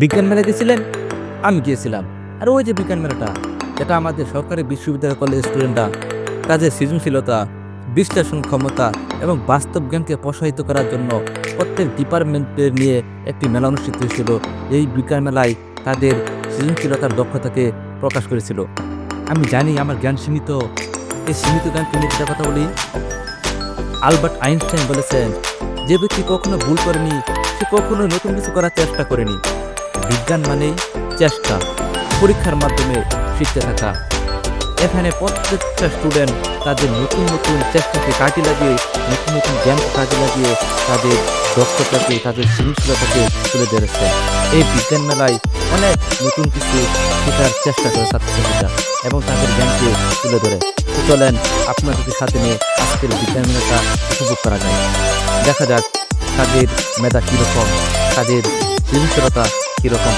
বিজ্ঞান মেলা গেছিলেন? আমি গিয়েছিলাম। আর ওই যে বিজ্ঞান মেলাটা, যেটা আমাদের সরকারি বিশ্ববিদ্যালয় কলেজের স্টুডেন্টরা কাজের সৃজনশীলতা, বিশ্লেষণ ক্ষমতা এবং বাস্তব জ্ঞানকে প্রসারিত করার জন্য প্রত্যেক ডিপার্টমেন্টের নিয়ে একটি মেলা অনুষ্ঠিত হয়েছিল। এই বিজ্ঞান মেলায় তাদের সৃজনশীলতার দক্ষতাকে প্রকাশ করেছিল। আমি জানি আমার জ্ঞান সীমিত, এই সীমিত জ্ঞানকে নিয়ে একটা কথা বলি। আলবার্ট আইনস্টাইন বলেছেন, যে ব্যক্তি কখনো ভুল করেনি সে কখনো নতুন কিছু করার চেষ্টা করেনি। বিজ্ঞান মানেই চেষ্টা, পরীক্ষার মাধ্যমে শিখতে থাকা। এখানে প্রত্যেকটা স্টুডেন্ট তাদের নতুন নতুন চেষ্টাকে কাজে লাগিয়ে, নতুন নতুন জ্ঞানকে কাজে লাগিয়ে তাদের দক্ষতাকে, তাদের সৃজনশীলতাকে তুলে ধরেছে। এই বিজ্ঞান মেলায় অনেক নতুন কিছু শেখার চেষ্টা করে ছাত্রছাত্রীরা এবং তাদের জ্ঞানকে তুলে ধরে। তো চলেন আপনাদেরকে সাথে নিয়ে আজকের বিজ্ঞান মেলাটা উপভোগ করা যায়। দেখা যাক তাদের মেধা কীরকম, তাদের সৃজনশীলতা কীরকম।